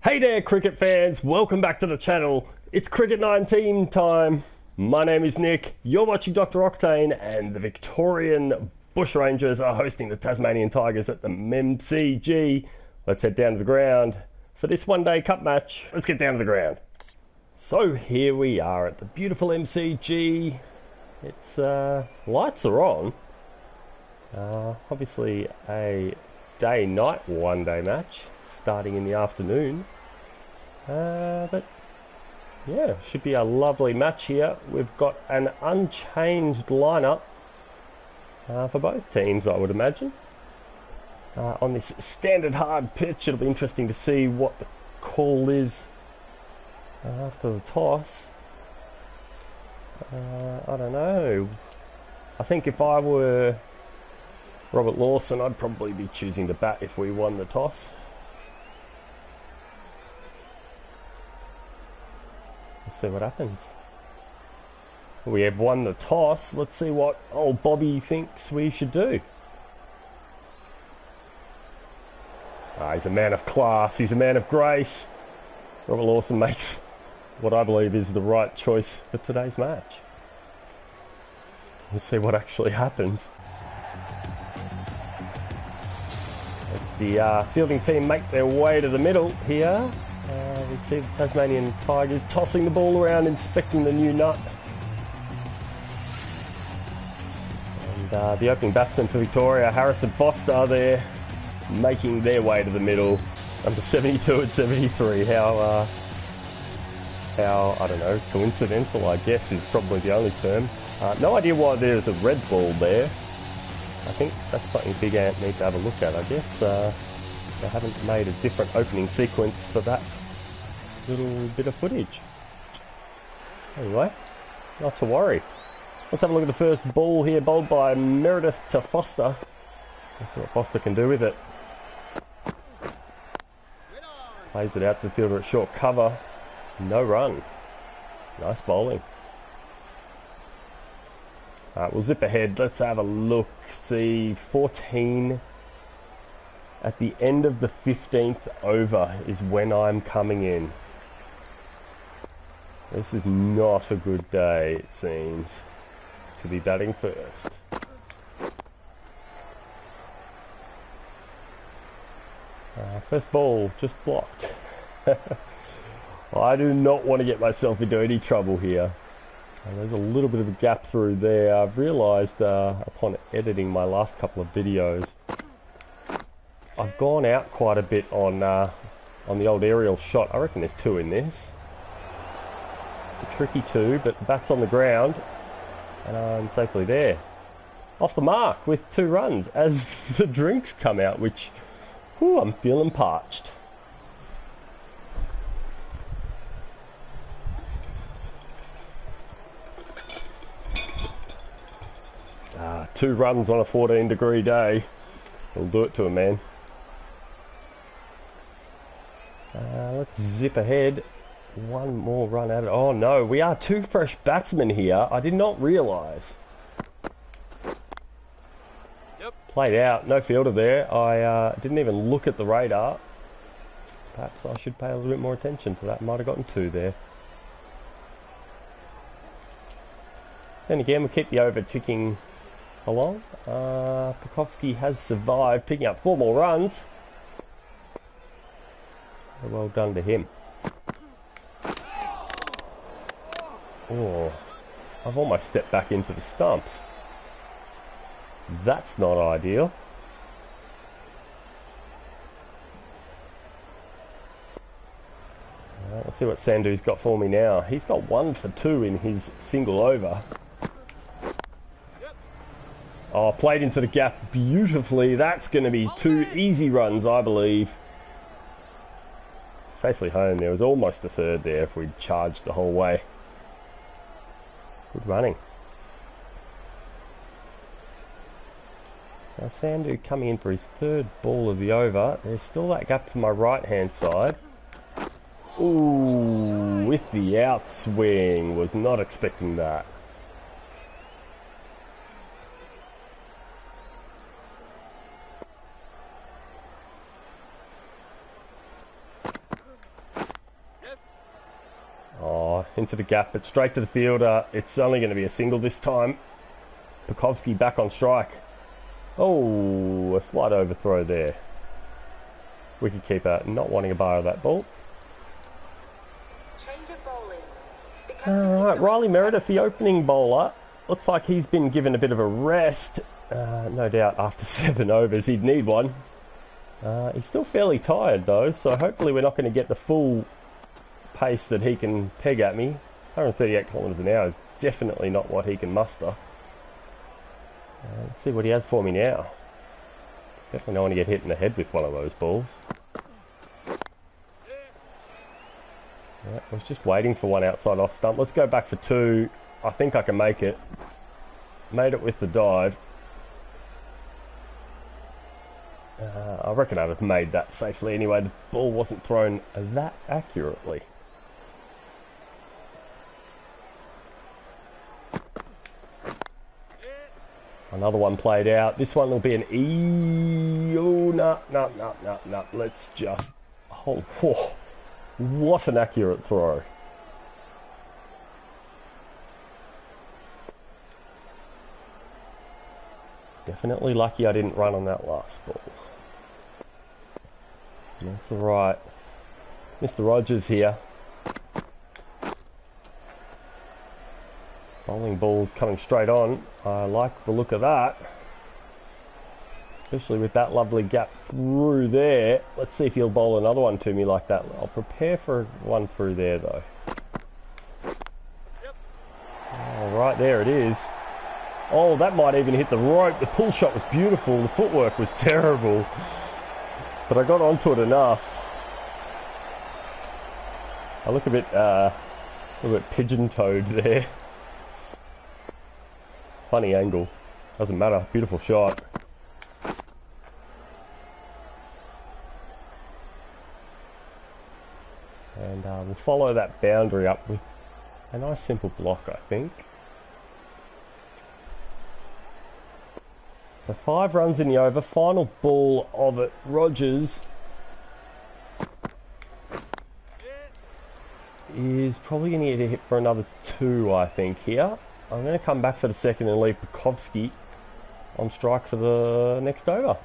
Hey there cricket fans, welcome back to the channel. It's Cricket 19 time. My name is Nick, you're watching DoctorOctane, and the Victorian Bushrangers are hosting the Tasmanian Tigers at the MCG. Let's head down to the ground for this one-day cup match. Let's get down to the ground. So here we are at the beautiful MCG. It's lights are on. Obviously a day-night one-day match starting in the afternoon. But yeah, should be a lovely match here. We've got an unchanged lineup for both teams, I would imagine. On this standard hard pitch, it'll be interesting to see what the call is after the toss. I don't know. I think if I were Robert Lawson, I'd probably be choosing to bat if we won the toss. Let's see what happens. We have won the toss. Let's see what old Bobby thinks we should do. He's a man of class. He's a man of grace. Robert Lawson makes what I believe is the right choice for today's match. We'll see what actually happens. As the fielding team make their way to the middle here, we see the Tasmanian Tigers tossing the ball around, inspecting the new nut. And the opening batsman for Victoria, Harrison Foster, there making their way to the middle. Number 72 and 73. How I don't know, coincidental, I guess, is probably the only term. No idea why there's a red ball there. I think that's something Big Ant need to have a look at, I guess. They haven't made a different opening sequence for that little bit of footage. Anyway, not to worry. Let's have a look at the first ball here, bowled by Meredith to Foster. Let's see what Foster can do with it. Plays it out to the fielder at short cover. No run. Nice bowling. Alright, we'll zip ahead. Let's have a look. See, 14 at the end of the 15th over is when I'm coming in. This is not a good day, it seems, to be batting first. First ball just blocked. I do not want to get myself into any trouble here. There's a little bit of a gap through there. I've realised upon editing my last couple of videos, I've gone out quite a bit on the old aerial shot. I reckon there's two in this. It's a tricky two, but the bat's on the ground and I'm safely there. Off the mark with 2 runs as the drinks come out, which, whew, I'm feeling parched. Two runs on a 14-degree day. It'll do it to a man. Let's zip ahead. One more run at it. Oh no, we are 2 fresh batsmen here. I did not realise. Yep. Played out, no fielder there. I didn't even look at the radar. Perhaps I should pay a little bit more attention to that. Might have gotten 2 there. Then again, we'll keep the over ticking along. Pekowski has survived, picking up 4 more runs. Well done to him. Oh, I've almost stepped back into the stumps. That's not ideal. Let's see what Sandhu's got for me now. He's got 1 for 2 in his single over. Oh, played into the gap beautifully. That's going to be 2 easy runs, I believe. Safely home. There was almost a third there if we'd charged the whole way. Good running. So Sandhu coming in for his 3rd ball of the over. There's still that gap to my right-hand side. Ooh, with the outswing. Was not expecting that. into the gap, but straight to the fielder. It's only going to be a single this time. Pukovski back on strike. Oh, a slight overthrow there. Wicketkeeper not wanting a bar of that ball. Alright, Riley Meredith, the opening bowler. Looks like he's been given a bit of a rest. No doubt after 7 overs he'd need one. He's still fairly tired though, so hopefully we're not going to get the full pace that he can peg at me. 138 kilometres an hour is definitely not what he can muster. Let's see what he has for me now. Definitely don't want to get hit in the head with one of those balls. Yeah, I was just waiting for one outside off stump. Let's go back for 2. I think I can make it. Made it with the dive. I reckon I'd have made that safely anyway. The ball wasn't thrown that accurately. Another one played out. This one will be an E. Oh, no. Let's just... Oh, what an accurate throw. Definitely lucky I didn't run on that last ball. That's alright. Mr. Rogers here. Bowling balls coming straight on. I like the look of that. Especially with that lovely gap through there. Let's see if he'll bowl another one to me like that. I'll prepare for one through there though. Oh, right there it is. Oh, that might even hit the rope. The pull shot was beautiful. The footwork was terrible. But I got onto it enough. I look a bit pigeon-toed there. Funny angle. Doesn't matter. Beautiful shot. And we'll follow that boundary up with a nice simple block, I think. So 5 runs in the over. Final ball of it. Rogers is probably going to get a hit for another 2, I think, here. I'm going to come back for the second and leave Pukovski on strike for the next over.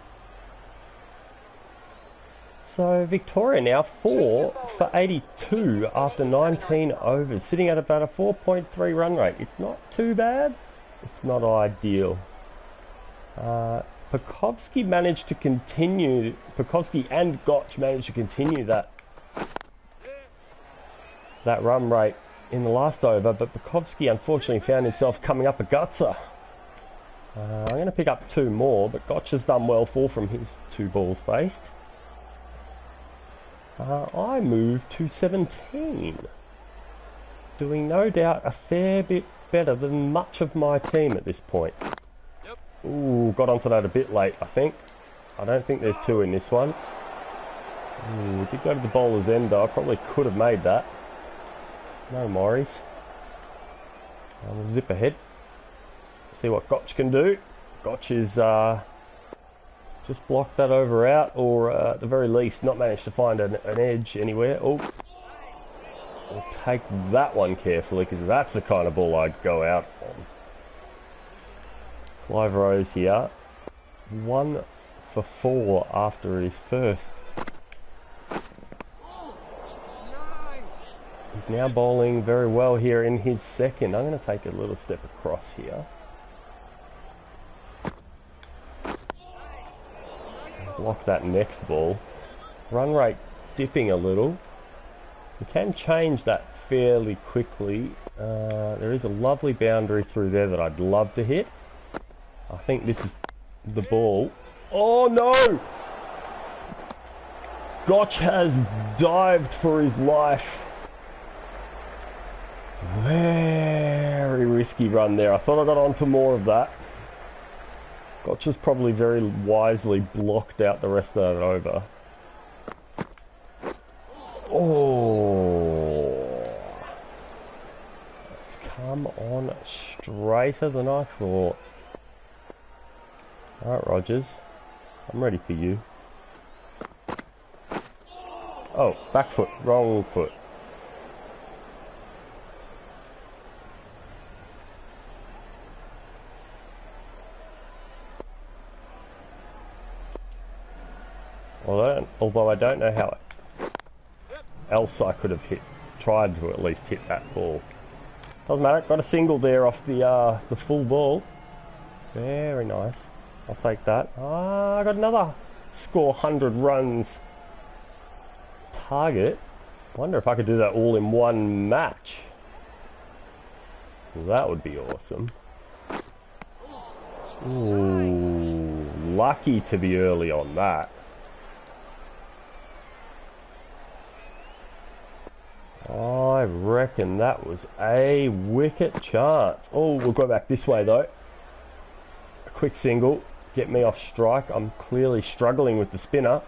So Victoria now 4 for 82 after 19 overs, sitting at about a 4.3 run rate. It's not too bad. It's not ideal. Pukovski managed to continue. Pukovski and Gotch managed to continue that run rate in the last over, but Pukovski unfortunately found himself coming up a gutser. I'm going to pick up 2 more, but Gotch has done well, 4 from his 2 balls faced. I move to 17, doing no doubt a fair bit better than much of my team at this point. Ooh, got onto that a bit late, I think. I don't think there's 2 in this one. Ooh, did go to the bowler's end though. I probably could have made that. No worries. We'll zip ahead. See what Gotch can do. Gotch is just blocked that over out, or at the very least not managed to find an edge anywhere. Oh, I'll take that one carefully because that's the kind of ball I'd go out on. Clive Rose here, 1 for 4 after his first. He's now bowling very well here in his second. I'm going to take a little step across here. Block that next ball. Run rate dipping a little. We can change that fairly quickly. There is a lovely boundary through there that I'd love to hit. I think this is the ball. Oh no! Gotch has dived for his life. Very risky run there. I thought I got onto more of that. Gotch has probably very wisely blocked out the rest of that over. Oh, it's come on straighter than I thought. Alright, Rogers, I'm ready for you. Oh, back foot, wrong foot. Although I don't know how else I could have tried to at least hit that ball. Doesn't matter, got a single there off the full ball. Very nice. I'll take that. Ah, I got another score 100 runs target. I wonder if I could do that all in one match. That would be awesome. Ooh, lucky to be early on that. I reckon that was a wicket chance. Oh, we'll go back this way though. A quick single, get me off strike. I'm clearly struggling with the spinner.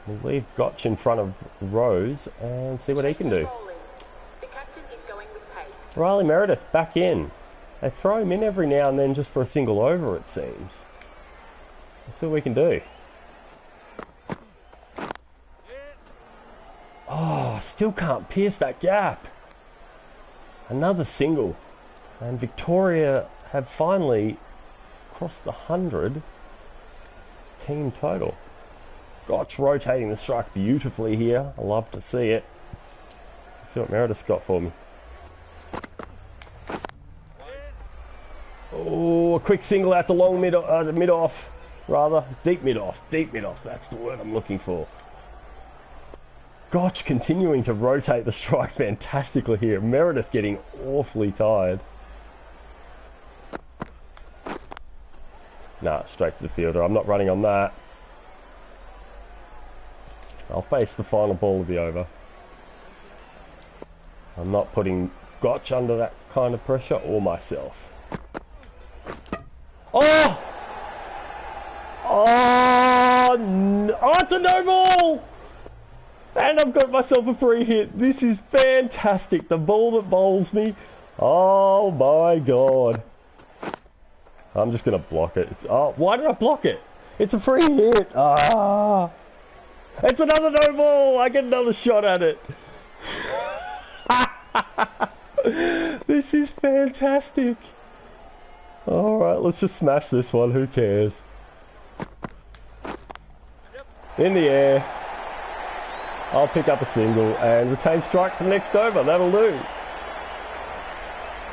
We'll leave Gotch in front of Rose and see what he can do. The captain is going with pace. Riley Meredith back in. They throw him in every now and then just for a single over, it seems. Let's see what we can do. Oh, still can't pierce that gap. Another single. And Victoria have finally crossed the 100 team total. Gotch rotating the strike beautifully here. I love to see it. Let's see what Meredith's got for me. Oh, a quick single out to long mid-off. Rather, deep mid-off. Deep mid-off, that's the word I'm looking for. Gotch continuing to rotate the strike fantastically here. Meredith getting awfully tired. Nah, straight to the fielder. I'm not running on that. I'll face the final ball of the over. I'm not putting Gotch under that kind of pressure or myself. Oh! Oh, no. Oh, it's a no ball! And I've got myself a free hit. This is fantastic. The ball that bowls me. Oh my god. I'm just going to block it. Oh, why did I block it? It's a free hit. Ah. It's another no ball. I get another shot at it. This is fantastic. Alright, let's just smash this one. Who cares? In the air. I'll pick up a single and retain strike for the next over. That'll do.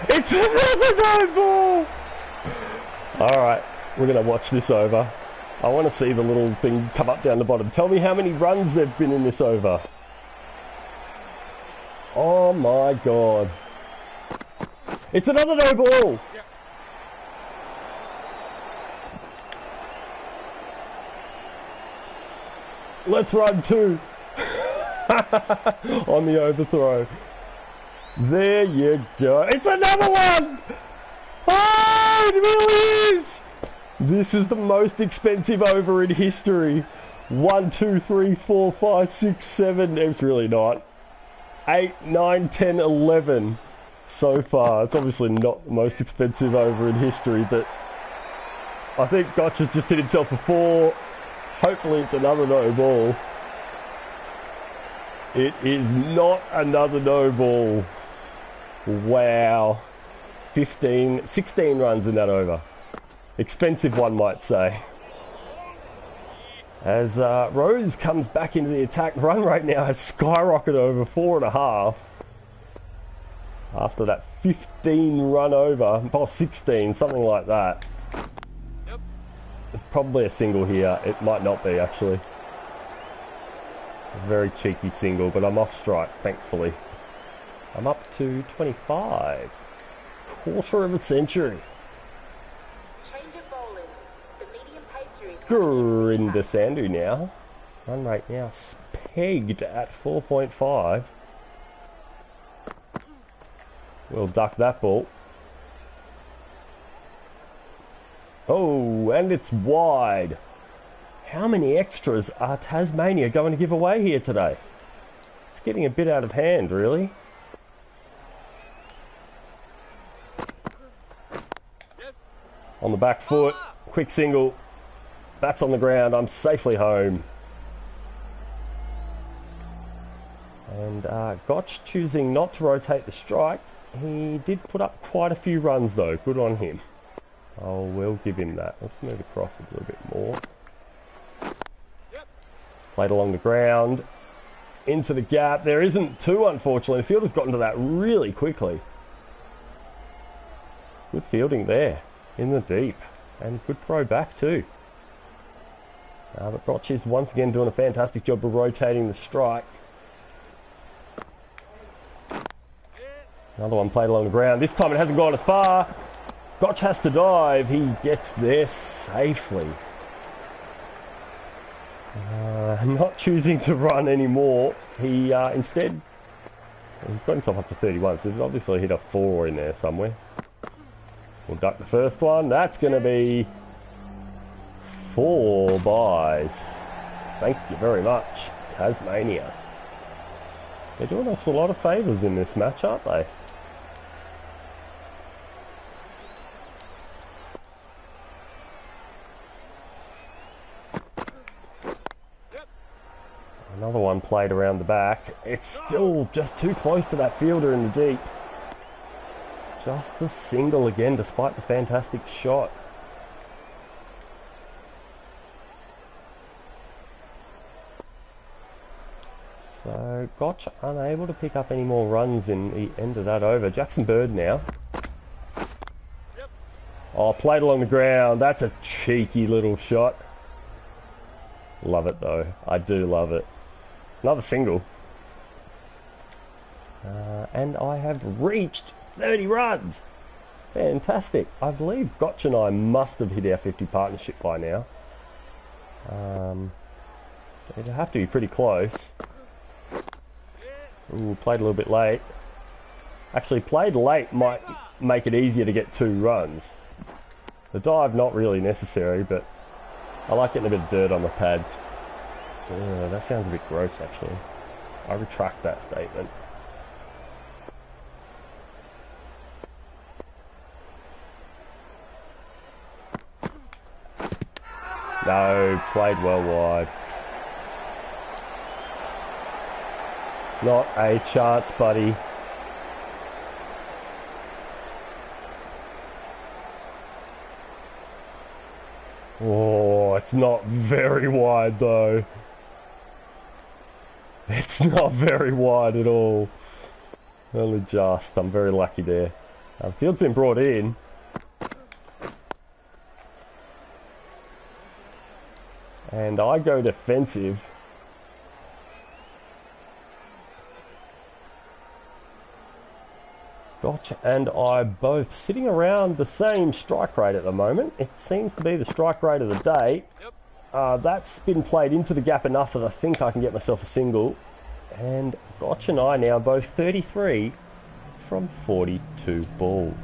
It's another no ball. Alright, we're going to watch this over. I want to see the little thing come up down the bottom. Tell me how many runs there've been in this over. Oh my god. It's another no ball. Let's run two. On the overthrow. There you go. It's another one. Oh, it really is. This is the most expensive over in history. 1, 2, 3, 4, 5, 6, 7. It's really not. 8, 9, 10, 11 so far. It's obviously not the most expensive over in history, but I think Gotch has just hit himself a 4. Hopefully it's another no ball. It is not another no ball. Wow. 16 runs in that over. Expensive, one might say. As Rose comes back into the attack, run rate now has skyrocketed over 4.5. After that 15 run over, or 16, something like that. There's probably a single here. It might not be, actually. It's a very cheeky single, but I'm off strike, thankfully. I'm up to 25. Quarter of a century. Grinda Sandu now. Run rate now pegged at 4.5. We'll duck that ball. Oh, and it's wide. How many extras are Tasmania going to give away here today? It's getting a bit out of hand, really. On the back foot, quick single. That's on the ground. I'm safely home. And Gotch choosing not to rotate the strike. He did put up quite a few runs though. Good on him. Oh, we'll give him that. Let's move across a little bit more. Played along the ground. Into the gap. There isn't two, unfortunately. The fielder's gotten to that really quickly. Good fielding there in the deep. And good throw back too. But Gotch is once again doing a fantastic job of rotating the strike. Another one played along the ground. This time it hasn't gone as far. Gotch has to dive. He gets there safely. Not choosing to run anymore. He instead, he's got himself up to 31, so he's obviously hit a 4 in there somewhere. We'll duck the first one. That's going to be 4 buys. Thank you very much, Tasmania. They're doing us a lot of favours in this match, aren't they? Another one played around the back. It's still just too close to that fielder in the deep. Just the single again, despite the fantastic shot. So, Gotch unable to pick up any more runs in the end of that over. Jackson Bird now. Oh, played along the ground. That's a cheeky little shot. Love it though. I do love it. Another single. And I have reached 30 runs. Fantastic. I believe Gotch and I must have hit our 50 partnership by now. It'd have to be pretty close. Ooh, played a little bit late. Actually, played late might make it easier to get 2 runs. The dive not really necessary, but I like getting a bit of dirt on the pads. That sounds a bit gross, actually. I retract that statement. No, played well wide. Not a chance, buddy. Oh, it's not very wide though. It's not very wide at all. Only just. I'm very lucky there. The field's been brought in. And I go defensive. Gotch and I both sitting around the same strike rate at the moment. It seems to be the strike rate of the day. That's been played into the gap enough that I think I can get myself a single. And Gotch and I now both 33 from 42 balls.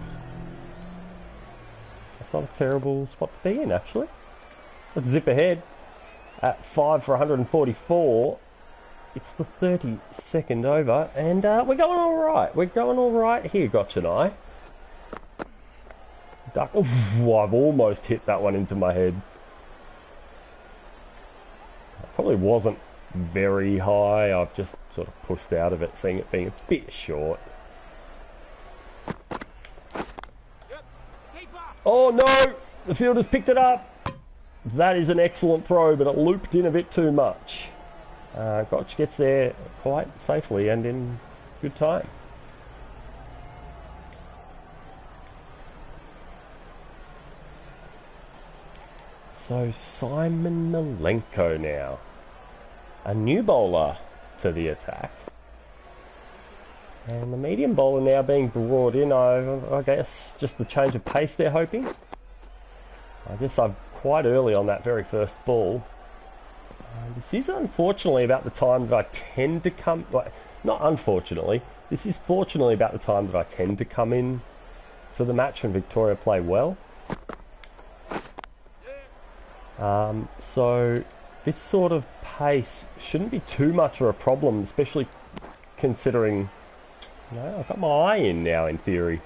That's not a terrible spot to be in, actually. Let's zip ahead at 5 for 144. It's the 32nd over, and we're going all right. We're going all right here, Gotch and I. I've almost hit that one into my head. It probably wasn't very high. I've just sort of pushed out of it, seeing it being a bit short. Oh no! The fielder's picked it up. That is an excellent throw, but it looped in a bit too much. Gotch gets there quite safely and in good time. So Simon Malenko now. A new bowler to the attack. And the medium bowler now being brought in. I guess just the change of pace they're hoping. I guess I'm quite early on that very first ball. This is unfortunately about the time that I tend to come... Not unfortunately. This is fortunately about the time that I tend to come in to the match when Victoria play well. So this sort of pace shouldn't be too much of a problem, especially considering... You know, I've got my eye in now in theory.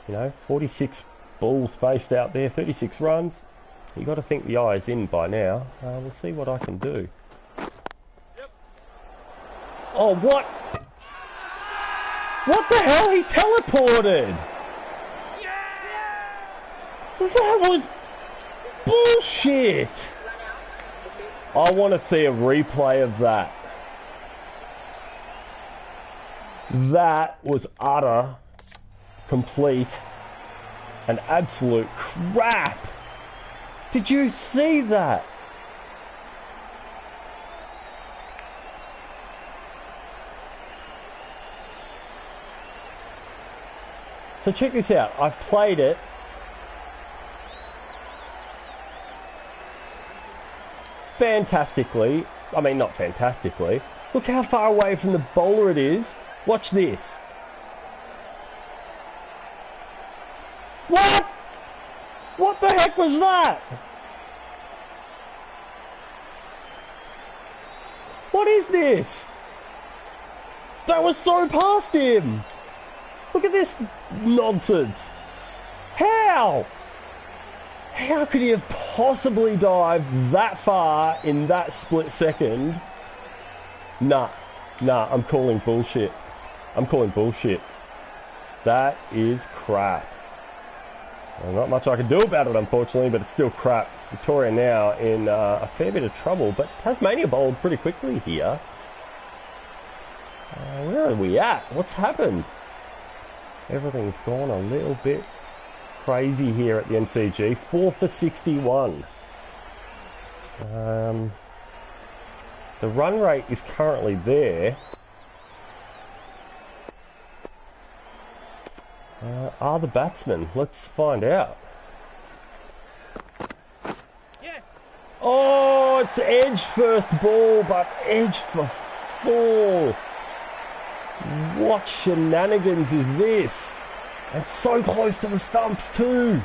You know, 46 balls faced out there, 36 runs. You got to think the eye's in by now. We'll see what I can do. Oh, what? What the hell? He teleported! That was bullshit! I want to see a replay of that. That was utter, complete, and absolute crap. Did you see that? So check this out. I've played it. Fantastically. I mean, not fantastically. Look how far away from the bowler it is. Watch this. What? What the heck was that? What is this? That was so past him. Look at this nonsense. How? How could he have possibly dived that far in that split second? Nah, I'm calling bullshit. I'm calling bullshit. That is crap. Well, not much I can do about it, unfortunately, but it's still crap. Victoria now in a fair bit of trouble, but Tasmania bowled pretty quickly here. Where are we at? What's happened? Everything's gone a little bit crazy here at the MCG. 4 for 61. The run rate is currently there. Are the batsmen? Let's find out. Yes. Oh, it's edge first ball, but edge for 4. What shenanigans is this? And so close to the stumps too.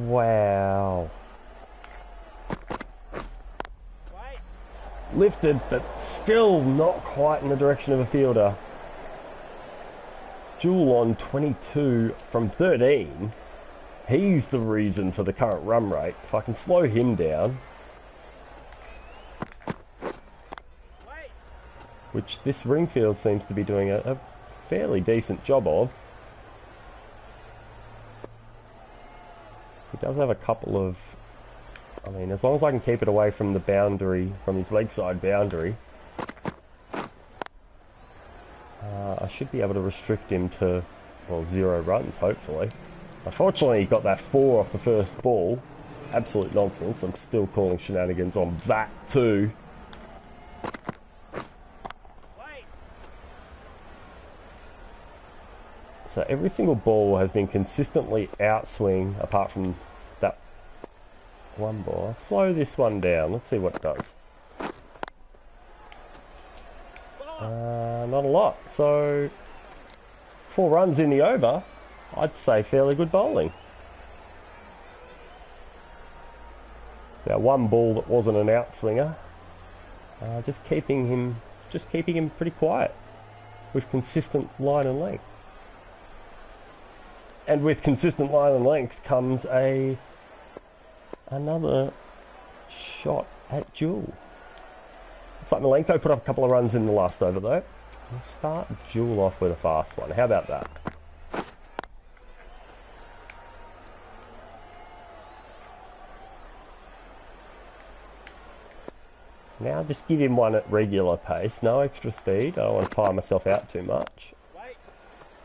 Wow. Lifted, but still not quite in the direction of a fielder. Jewel on 22 from 13. He's the reason for the current run rate. If I can slow him down, which this Ringfield seems to be doing a fairly decent job of. He does have a couple of... I mean, as long as I can keep it away from the boundary, from his leg side boundary, I should be able to restrict him to, well, 0 runs, hopefully. Unfortunately, he got that 4 off the first ball. Absolute nonsense. I'm still calling shenanigans on that too. So every single ball has been consistently outswing, apart from that one ball. I'll slow this one down. Let's see what it does. Not a lot. So 4 runs in the over. I'd say fairly good bowling. So that one ball that wasn't an outswinger, just keeping him pretty quiet with consistent line and length. And with consistent line and length comes another shot at Jewel. Looks like Malenko put up a couple of runs in the last over though. We'll start Jewel off with a fast one. How about that? Now just give him one at regular pace, no extra speed. I don't want to tire myself out too much.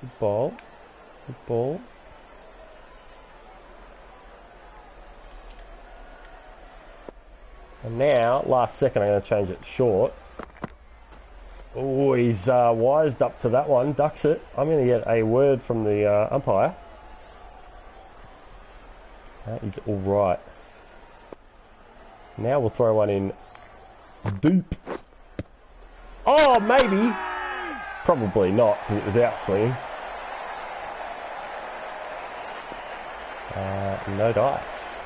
Good ball. Good ball. And now, last second, I'm going to change it short. Oh, he's wised up to that one, ducks it. I'm going to get a word from the umpire. That is all right. Now we'll throw one in deep. Oh, maybe. Probably not, because it was outswinging. No dice.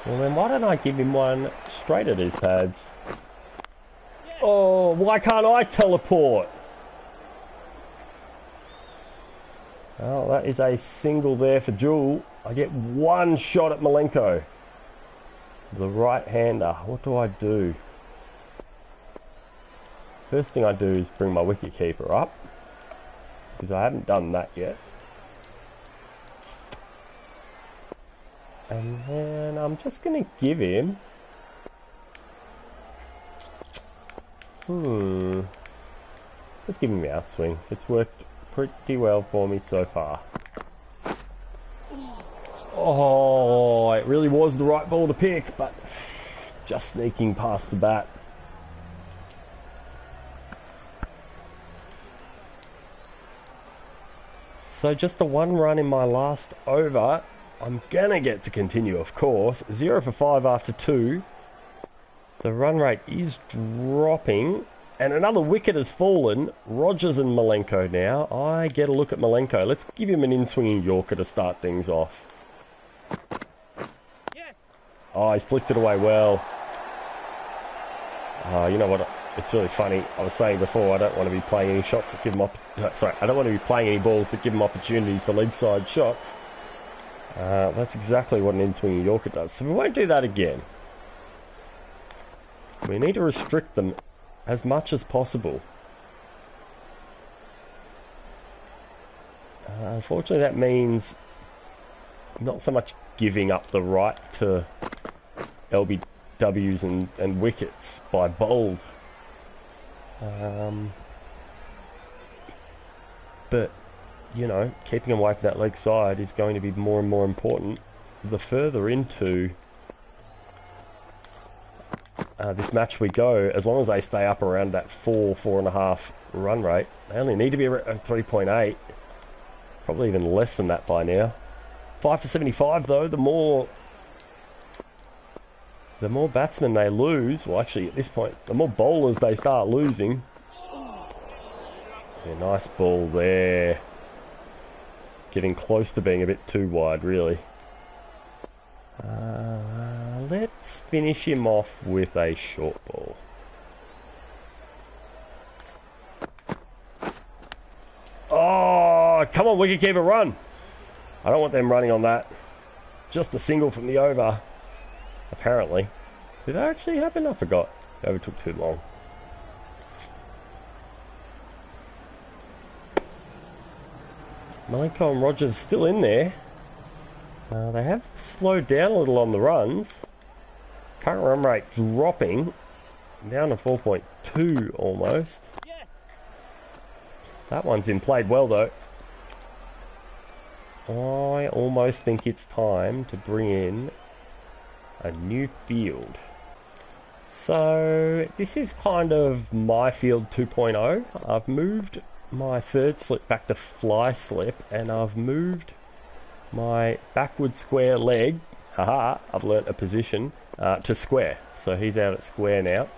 Well then, why don't I give him one straight at his pads? Oh, why can't I teleport? Well, that is a single there for Jewel. I get one shot at Malenko. The right-hander. What do I do? First thing I do is bring my wicketkeeper up. because I haven't done that yet. And then I'm just going to give him... Let's give him the outswing. It's worked pretty well for me so far. Oh, it really was the right ball to pick, but just sneaking past the bat. So just the one run in my last over. I'm gonna get to continue, of course. 0 for 5 after 2. The run rate is dropping. And another wicket has fallen. Rogers and Malenko now. I get a look at Malenko. Let's give him an in-swinging Yorker to start things off. Yes. Oh, he's flicked it away well. You know what? It's really funny. I was saying before, I don't want to be playing any shots that give him I don't want to be playing any balls that give him opportunities for leg side shots. That's exactly what an in-swinging Yorker does. So we won't do that again. We need to restrict them as much as possible. Unfortunately, that means not so much giving up the right to LBWs and wickets by bowled. But, you know, keeping away from that leg side is going to be more and more important the further into this match we go. As long as they stay up around that 4.5 run rate. They only need to be around 3.8. Probably even less than that by now. 5 for 75 though, the more batsmen they lose, well actually at this point, the more bowlers they start losing. Yeah, nice ball there. Getting close to being a bit too wide, really. Let's finish him off with a short ball. Oh, come on, wicketkeeper, run! I don't want them running on that. Just a single from the over, apparently. Did that actually happen? I forgot. The over took too long. Malenko and Rogers still in there. They have slowed down a little on the runs. Current run rate dropping down to 4.2 almost. Yes. That one's been played well though. I almost think it's time to bring in a new field. So this is kind of my field 2.0. I've moved my third slip back to fly slip, and I've moved my backward square leg, haha, I've learnt a position, to square. So he's out at square now.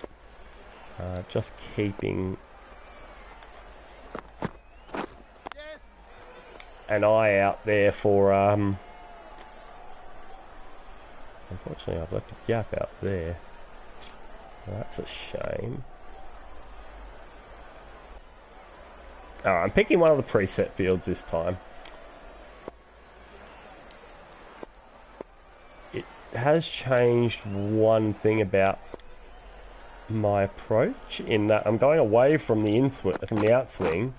Just keeping an eye out there for, unfortunately I've left a gap out there. That's a shame. Alright, I'm picking one of the preset fields this time. It has changed one thing about my approach, in that I'm going away from the outswing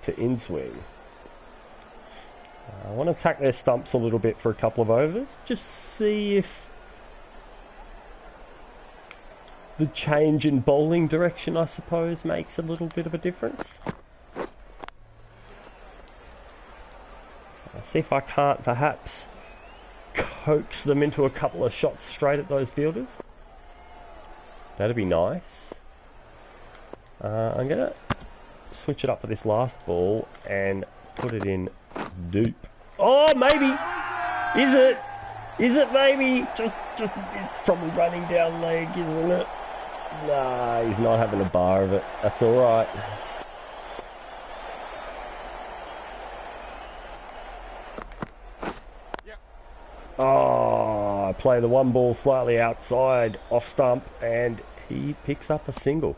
to inswing. I want to attack their stumps a little bit for a couple of overs, just see if the change in bowling direction, I suppose, makes a little bit of a difference. I'll see if I can't perhaps coax them into a couple of shots straight at those fielders. That'd be nice. I'm going to switch it up for this last ball and put it in deep. Oh, maybe! Is it? Is it maybe? Just it's probably running down leg, isn't it? Nah, he's not having a bar of it. That's alright. Oh, I play the one ball slightly outside, off stump, and he picks up a single.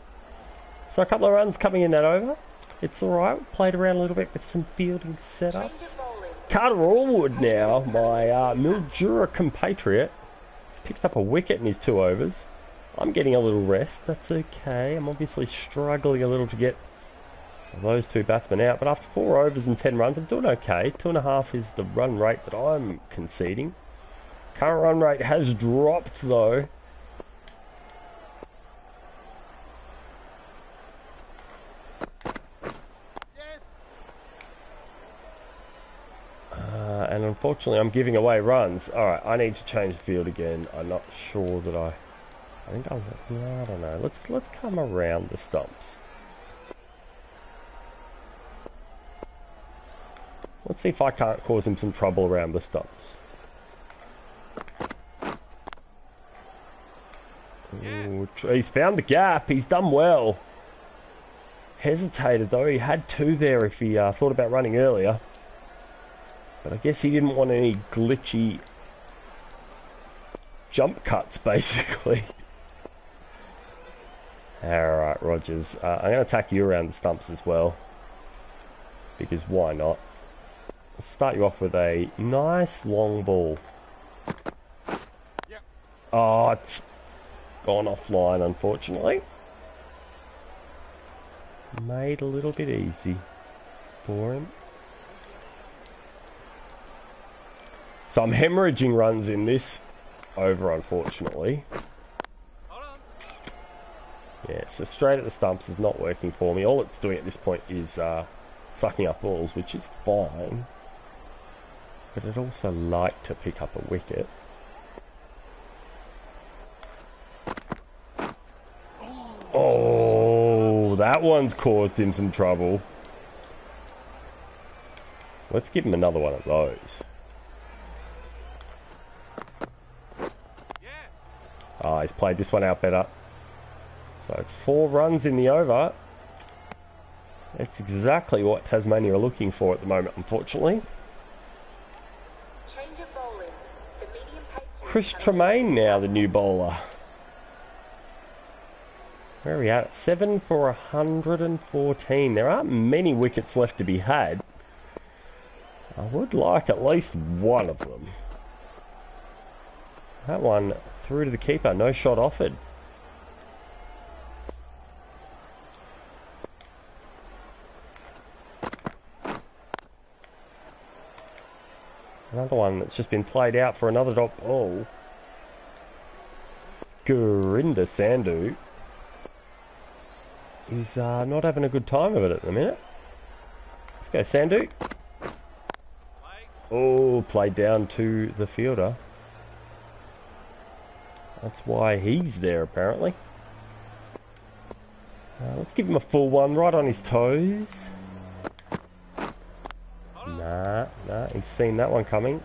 So a couple of runs coming in that over. It's alright. Played around a little bit with some fielding setups. Carter Allwood now, my Mildura compatriot, has picked up a wicket in his 2 overs. I'm getting a little rest. That's okay. I'm obviously struggling a little to get Those two batsmen out, but after 4 overs and 10 runs, I'm doing okay. 2.5 is the run rate that I'm conceding. Current run rate has dropped though. And unfortunately I'm giving away runs. Alright, I need to change the field again. I'm not sure that I think I don't know. Let's come around the stumps. Let's see if I can't cause him some trouble around the stumps. Ooh, he's found the gap. He's done well. Hesitated though. He had 2 there if he thought about running earlier. But I guess he didn't want any glitchy jump cuts, basically. Alright, Rogers. I'm going to attack you around the stumps as well. Because why not? Let's start you off with a nice long ball. Yep. Oh, it's gone offline, unfortunately. Made a little bit easy for him. So I'm hemorrhaging runs in this over, unfortunately. Yeah, so straight at the stumps is not working for me. All it's doing at this point is sucking up balls, which is fine. But I'd also like to pick up a wicket. Oh, that one's caused him some trouble. Let's give him another one of those. Ah, he's played this one out better. So it's 4 runs in the over. That's exactly what Tasmania are looking for at the moment, unfortunately. Change of bowling. The medium pace. Chris Tremaine now, the new bowler. Where are we at? 7 for 114. There aren't many wickets left to be had. I would like at least one of them. That one through to the keeper. No shot offered. Another one that's just been played out for another dot ball. Gurinder Sandhu is not having a good time of it at the minute. Let's go, Sandhu. Oh, played down to the fielder. That's why he's there, apparently. Let's give him a full one, right on his toes. Nah, he's seen that one coming.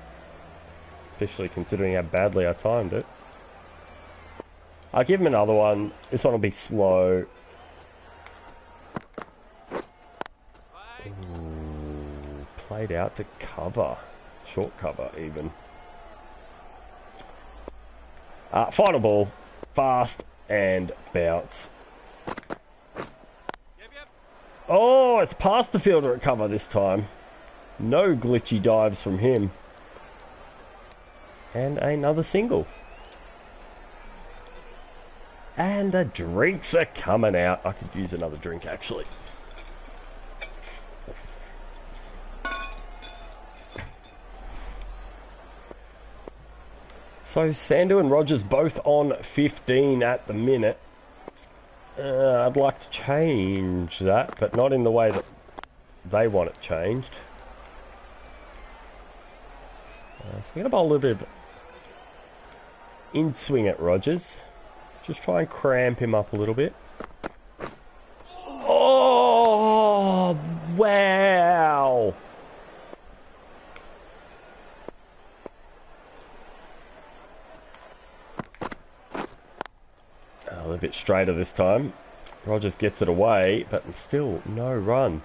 Especially considering how badly I timed it. I'll give him another one. This one will be slow. Ooh, played out to cover. Short cover, even. Final ball. Fast and bounce. Oh, it's past the fielder at cover this time. No glitchy dives from him. And another single. And the drinks are coming out. I could use another drink, actually. So Sandhu and Rogers both on 15 at the minute. I'd like to change that, but not in the way that they want it changed. So we're going to bowl a little bit of in swing at Rogers. Just try and cramp him up a little bit. Oh, wow. A little bit straighter this time. Rogers gets it away, but still no run.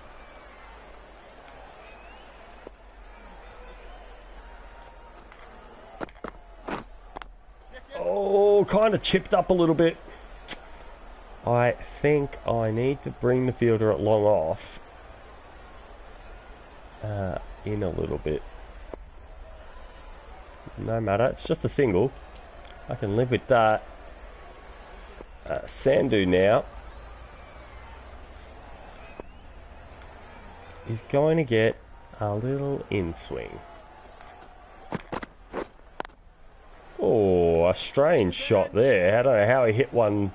Oh, kind of chipped up a little bit. I think I need to bring the fielder at long off in a little bit. No matter, it's just a single. I can live with that. Sandhu now. is going to get a little in-swing. Oh, a strange shot there. I don't know how he hit one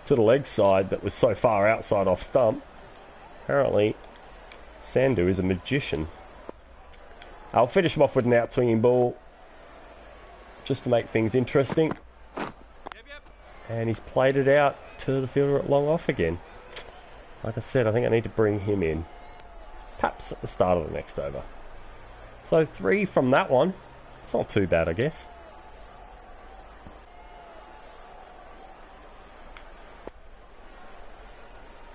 to the leg side that was so far outside off stump. Apparently, Sandu is a magician. I'll finish him off with an outswinging ball just to make things interesting. And he's played it out to the fielder at long off again. Like I said, I think I need to bring him in. Perhaps at the start of the next over. So 3 from that one. It's not too bad, I guess.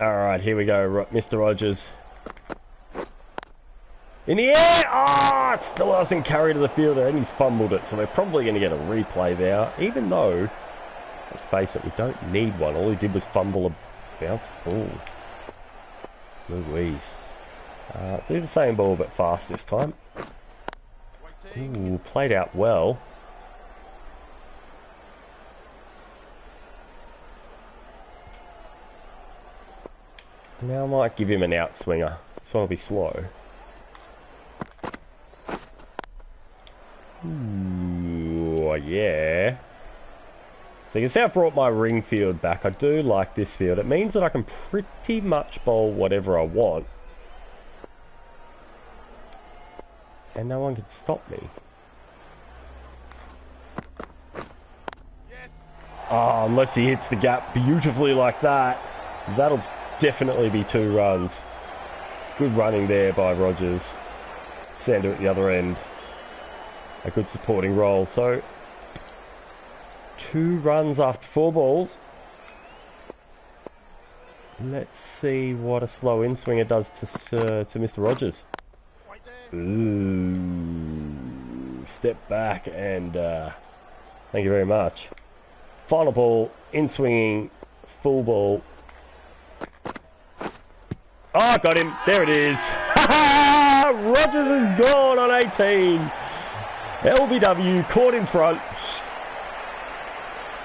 Alright, here we go, Mr. Rogers. In the air! Oh, it still hasn't carried to the fielder, and he's fumbled it, so we're probably going to get a replay there, even though, let's face it, we don't need one. All he did was fumble a bounced ball. Louise. Do the same ball, but fast this time. Ooh, played out well. Now I might give him an outswinger. This one will be slow. Ooh, yeah. So you can see I brought my ring field back. I do like this field. It means that I can pretty much bowl whatever I want. And no one can stop me. Oh, unless he hits the gap beautifully like that. That'll definitely be 2 runs. Good running there by Rogers. Sandu at the other end. A good supporting role. So 2 runs after 4 balls. Let's see what a slow in-swinger does to Mr. Rogers. Ooh, step back and thank you very much. Final ball, in-swinging, full ball. Oh, got him. There it is. Rogers is gone on 18. LBW caught in front.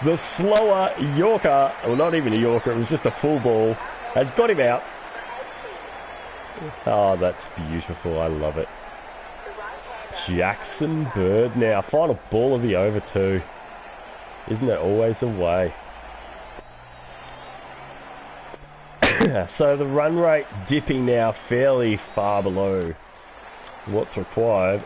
The slower Yorker, well, not even a Yorker, it was just a full ball, has got him out. Oh, that's beautiful. I love it. Jackson Bird now. Final ball of the over 2. Isn't it always the way? So the run rate dipping now fairly far below what's required.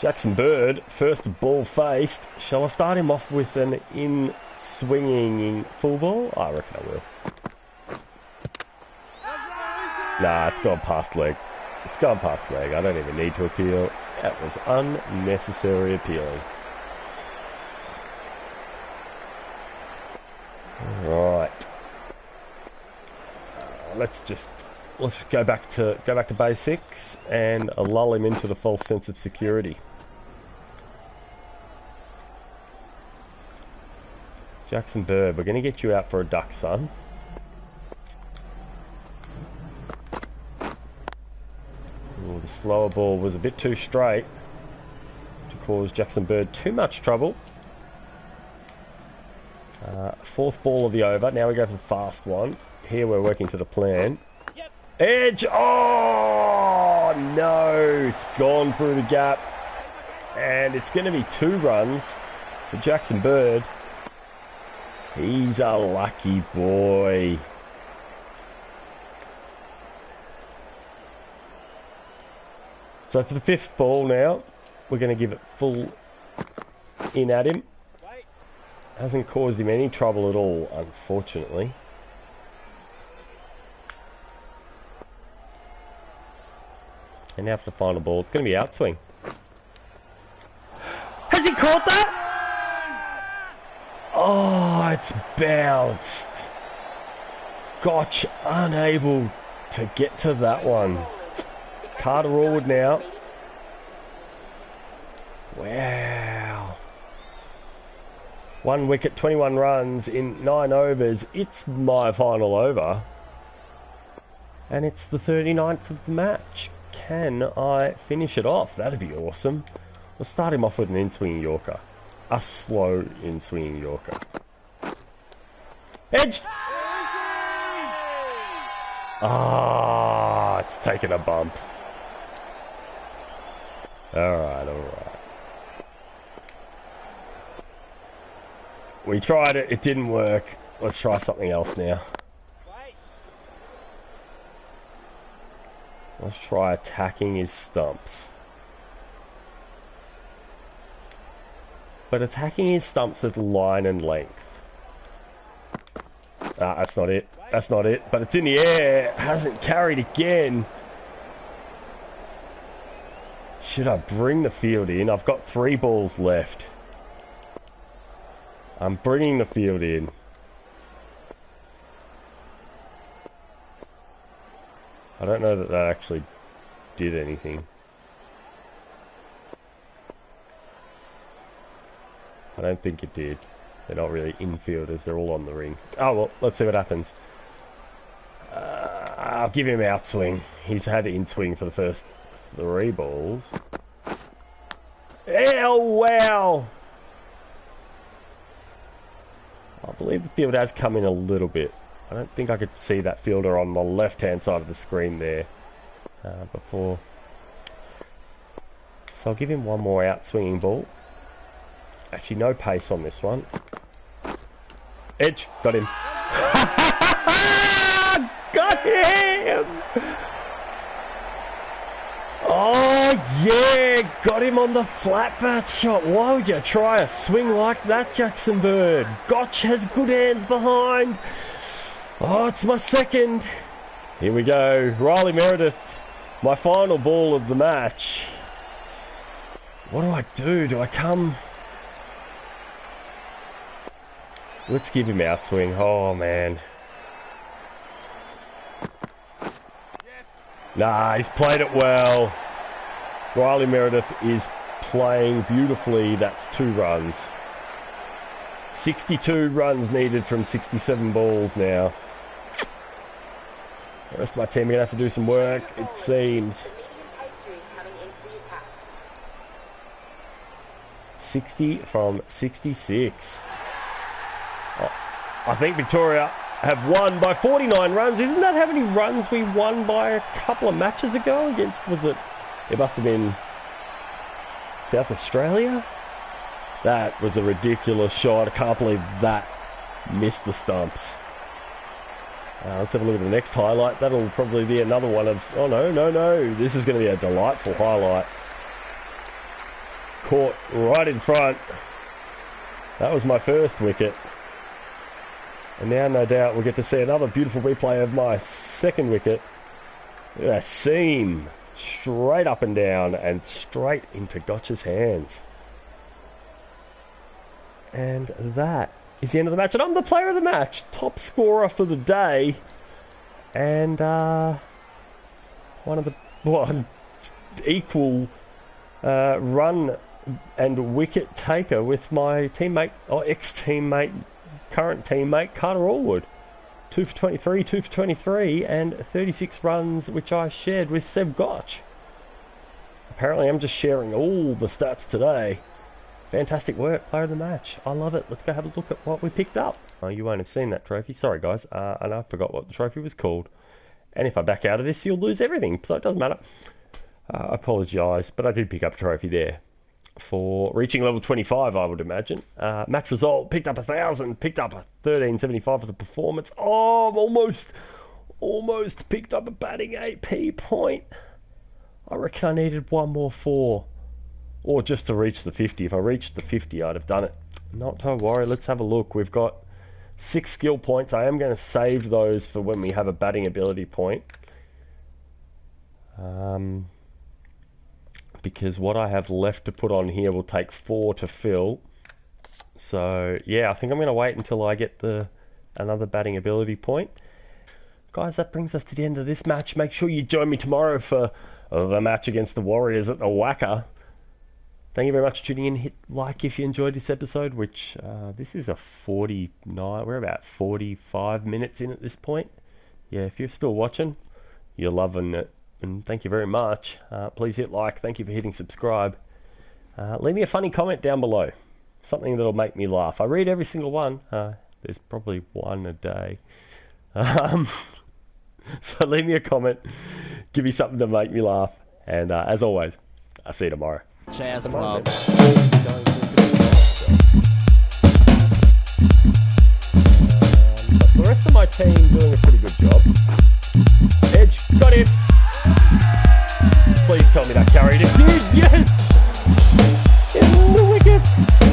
Jackson Bird, first ball faced. Shall I start him off with an in-swinging full ball? I reckon I will. Nah, it's gone past leg. It's gone past leg. I don't even need to appeal. That was unnecessary appealing. Right. Let's just go back to basics and lull him into the false sense of security. Jackson Bird, we're going to get you out for a duck, son. Ooh, the slower ball was a bit too straight to cause Jackson Bird too much trouble. 4th ball of the over. Now we go for the fast one. Here we're working to the plan. Yep. Edge! Oh, no! It's gone through the gap. And it's going to be 2 runs for Jackson Bird. He's a lucky boy. So for the 5th ball now, we're going to give it full in at him. Hasn't caused him any trouble at all, unfortunately. And now for the final ball, it's going to be outswing. Has he caught that? Oh, it's bounced. Gotch unable to get to that one. Carter Allwood now. Wow. 1 wicket, 21 runs in 9 overs. It's my final over. And it's the 39th of the match. Can I finish it off? That'd be awesome. Let's start him off with an in-swinging Yorker. A slow in-swinging Yorker. Edge! Ah, That's taken a bump. Alright, alright. We tried it, it didn't work. Let's try something else now. Let's try attacking his stumps. But attacking his stumps with line and length. Ah, that's not it. That's not it. But it's in the air. Hasn't carried again. Should I bring the field in? I've got 3 balls left. I'm bringing the field in. I don't know that that actually did anything. I don't think it did. They're not really infielders, they're all on the ring. Oh well, let's see what happens. I'll give him outswing. He's had in swing for the first 3 balls. Oh wow! I believe the field has come in a little bit. I don't think I could see that fielder on the left-hand side of the screen there before. So I'll give him one more out-swinging ball. Actually, no pace on this one. Edge, got him. Got him! Oh yeah, got him on the flat bat shot. Why would you try a swing like that, Jackson Bird? Gotch has good hands behind. Oh, it's my second. Here we go. Riley Meredith, my final ball of the match. What do I do? Do I come? Let's give him outswing. Oh, man. Nah, he's played it well. Riley Meredith is playing beautifully. That's 2 runs. 62 runs needed from 67 balls now. The rest of my team are going to have to do some work, it seems. 60 from 66. Oh, I think Victoria have won by 49 runs. Isn't that how many runs we won by a couple of matches ago against, was it? It must have been South Australia? That was a ridiculous shot. I can't believe that missed the stumps. Let's have a look at the next highlight. That'll probably be another one of... Oh, no, no, no. This is going to be a delightful highlight. Caught right in front. That was my first wicket. And now, no doubt, we'll get to see another beautiful replay of my second wicket. Look at that seam. Straight up and down and straight into Gotch's hands. And that is the end of the match. And I'm the player of the match. Top scorer for the day. And one of the equal run and wicket taker with my teammate, or ex-teammate, current teammate, Carter Allwood. 2 for 23, 2 for 23, and 36 runs, which I shared with Seb Gotch. Apparently, I'm just sharing all the stats today. Fantastic work, player of the match. I love it. Let's go have a look at what we picked up. Oh, you won't have seen that trophy. Sorry, guys. And I forgot what the trophy was called. And if I back out of this, you'll lose everything. So it doesn't matter. I apologise, but I did pick up a trophy there. For reaching level 25, I would imagine. Match result, picked up 1,000, picked up a 1375 for the performance. Oh, almost picked up a batting AP point. I reckon I needed one more 4. Or just to reach the 50. If I reached the 50, I'd have done it. Not to worry, let's have a look. We've got 6 skill points. I am going to save those for when we have a batting ability point. Because what I have left to put on here will take 4 to fill. So, yeah, I think I'm going to wait until I get another batting ability point. Guys, that brings us to the end of this match. Make sure you join me tomorrow for the match against the Warriors at the Wacker. Thank you very much for tuning in. Hit like if you enjoyed this episode, which this is a 49. We're about 45 minutes in at this point. Yeah, if you're still watching, you're loving it. And thank you very much. Please hit like. Thank you for hitting subscribe. Leave me a funny comment down below. Something that'll make me laugh. I read every single one. There's probably one a day. So leave me a comment, give me something to make me laugh, and as always, I'll see you tomorrow. Chaz Come Club. on, man. But the rest of my team doing a pretty good job. Edge, got him. Please tell me that carried it. Dude, yes! In the wickets!